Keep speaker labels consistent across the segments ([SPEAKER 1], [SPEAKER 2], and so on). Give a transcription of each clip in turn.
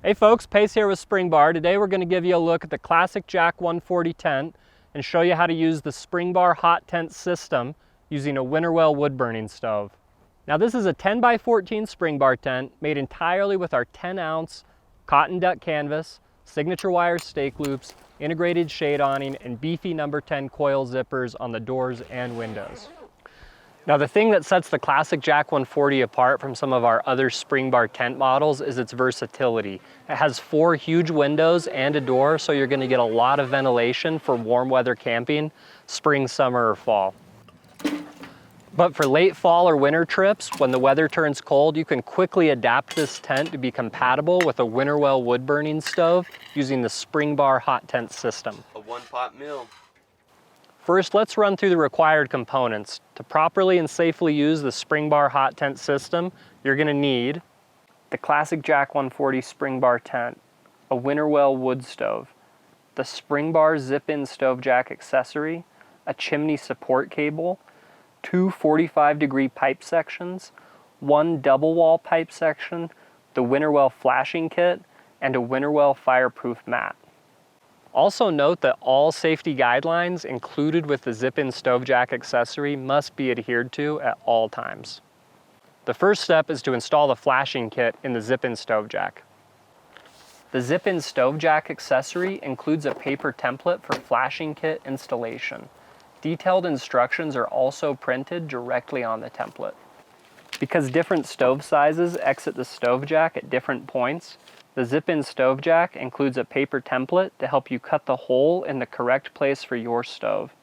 [SPEAKER 1] Hey folks, Pace here with Springbar. Today we're going to give you a look at the classic Jack 140 tent and show you how to use the Springbar hot tent system using a Winnerwell wood burning stove. Now this is a 10 by 14 Springbar tent made entirely with our 10-ounce cotton duck canvas, signature wire stake loops, integrated shade awning, and beefy number 10 coil zippers on the doors and windows. Now the thing that sets the classic Jack 140 apart from some of our other Springbar tent models is its versatility. It has 4 huge windows and a door, so you're going to get a lot of ventilation for warm weather camping, spring, summer, or fall. But for late fall or winter trips, when the weather turns cold, you can quickly adapt this tent to be compatible with a Winnerwell wood burning stove using the Springbar hot tent system.
[SPEAKER 2] A one-pot meal.
[SPEAKER 1] First, let's run through the required components. To properly and safely use the Springbar hot tent system, you're going to need the classic Jack 140 Springbar tent, a Winnerwell wood stove, the Springbar zip-in stove jack accessory, a chimney support cable, 2 45-degree pipe sections, 1 double wall pipe section, the Winnerwell flashing kit, and a Winnerwell fireproof mat. Also note that all safety guidelines included with the zip-in stove jack accessory must be adhered to at all times. The first step is to install the flashing kit in the zip-in stove jack. The zip-in stove jack accessory includes a paper template for flashing kit installation. Detailed instructions are also printed directly on the template. Because different stove sizes exit the stove jack at different points, the zip-in stove jack includes a paper template to help you cut the hole in the correct place for your stove.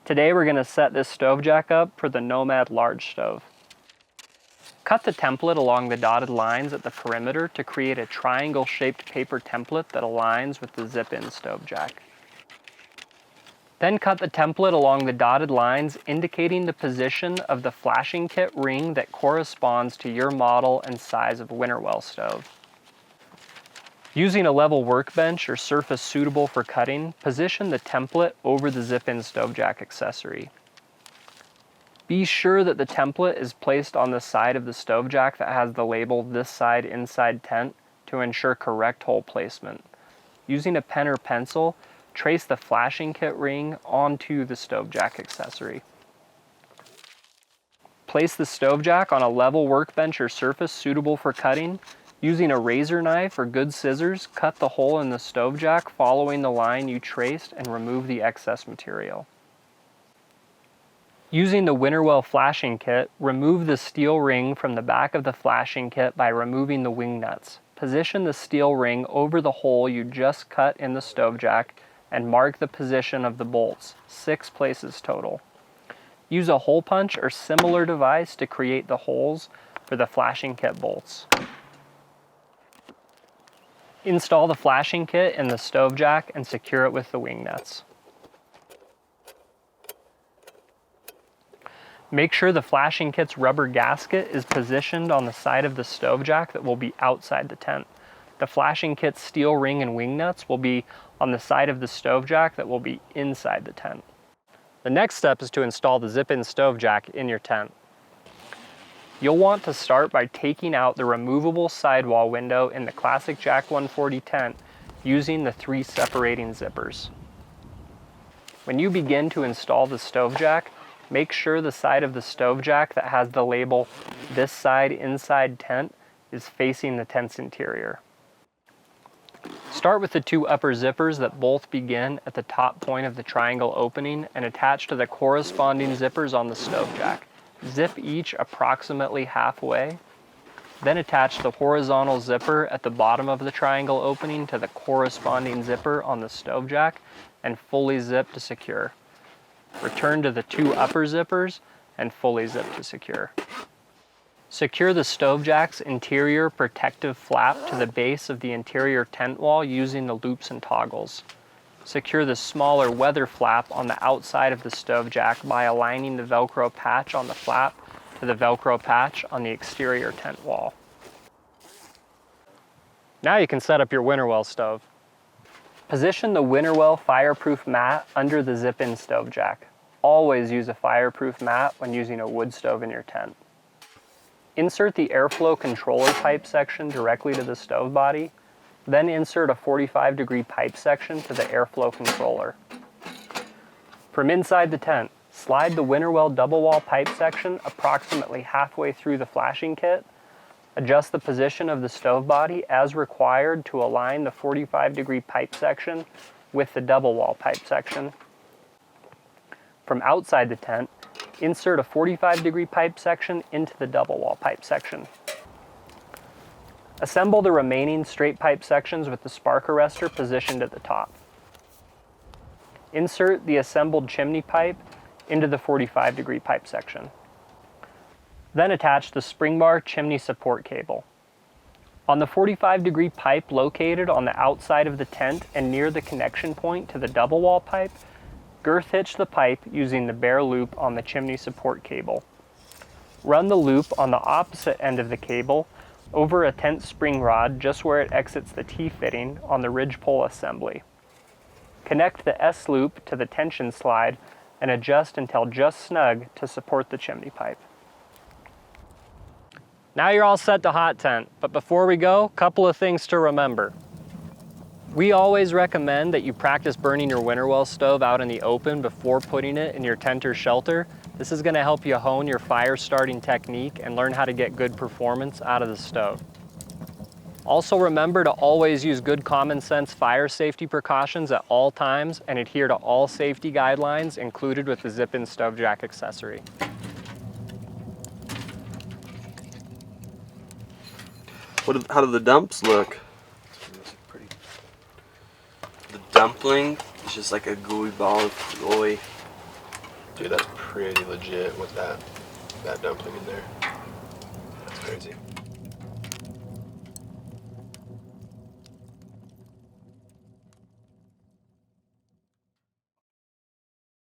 [SPEAKER 1] Today we're going to set this stove jack up for the Nomad large stove. Cut the template along the dotted lines at the perimeter to create a triangle-shaped paper template that aligns with the zip-in stove jack. Then cut the template along the dotted lines indicating the position of the flashing kit ring that corresponds to your model and size of Winnerwell stove. Using a level workbench or surface suitable for cutting, position the template over the zip-in stove jack accessory. Be sure that the template is placed on the side of the stove jack that has the label "This side inside tent" to ensure correct hole placement. Using a pen or pencil, trace the flashing kit ring onto the stove jack accessory. Place the stove jack on a level workbench or surface suitable for cutting. Using a razor knife or good scissors, cut the hole in the stove jack following the line you traced and remove the excess material. Using the Winnerwell flashing kit, remove the steel ring from the back of the flashing kit by removing the wing nuts. Position the steel ring over the hole you just cut in the stove jack and mark the position of the bolts, 6 places total. Use a hole punch or similar device to create the holes for the flashing kit bolts. Install the flashing kit in the stove jack and secure it with the wing nuts. Make sure the flashing kit's rubber gasket is positioned on the side of the stove jack that will be outside the tent. The flashing kit's steel ring and wing nuts will be on the side of the stove jack that will be inside the tent. The next step is to install the zip-in stove jack in your tent. You'll want to start by taking out the removable sidewall window in the classic Jack 140 tent using the 3 separating zippers. When you begin to install the stove jack, make sure the side of the stove jack that has the label "This side inside tent" is facing the tent's interior. Start with the 2 upper zippers that both begin at the top point of the triangle opening and attach to the corresponding zippers on the stove jack. Zip each approximately halfway, then attach the horizontal zipper at the bottom of the triangle opening to the corresponding zipper on the stove jack and fully zip to secure. Return to the 2 upper zippers and fully zip to secure. Secure the stove jack's interior protective flap to the base of the interior tent wall using the loops and toggles. Secure the smaller weather flap on the outside of the stove jack by aligning the Velcro patch on the flap to the Velcro patch on the exterior tent wall. Now you can set up your Winnerwell stove. Position the Winnerwell fireproof mat under the zip-in stove jack. Always use a fireproof mat when using a wood stove in your tent. Insert the airflow controller pipe section directly to the stove body. Then insert a 45-degree pipe section to the airflow controller. From inside the tent, slide the Winnerwell double wall pipe section approximately halfway through the flashing kit. Adjust the position of the stove body as required to align the 45-degree pipe section with the double wall pipe section. From outside the tent, insert a 45-degree pipe section into the double wall pipe section. Assemble the remaining straight pipe sections with the spark arrestor positioned at the top. Insert the assembled chimney pipe into the 45-degree pipe section. Then attach the Springbar chimney support cable. On the 45-degree pipe located on the outside of the tent and near the connection point to the double wall pipe, girth hitch the pipe using the bare loop on the chimney support cable. Run the loop on the opposite end of the cable over a tent spring rod just where it exits the T-fitting on the ridge pole assembly. Connect the S-loop to the tension slide and adjust until just snug to support the chimney pipe. Now you're all set to hot tent, but before we go, a couple of things to remember. We always recommend that you practice burning your Winnerwell stove out in the open before putting it in your tent or shelter. This is going to help you hone your fire starting technique and learn how to get good performance out of the stove. Also remember to always use good common sense fire safety precautions at all times and adhere to all safety guidelines included with the zip-in stove jack accessory.
[SPEAKER 2] How do the dumps look? Pretty. The dumpling is just like a gooey ball of glory.
[SPEAKER 3] Dude, that's pretty legit with that dumpling in there. That's crazy.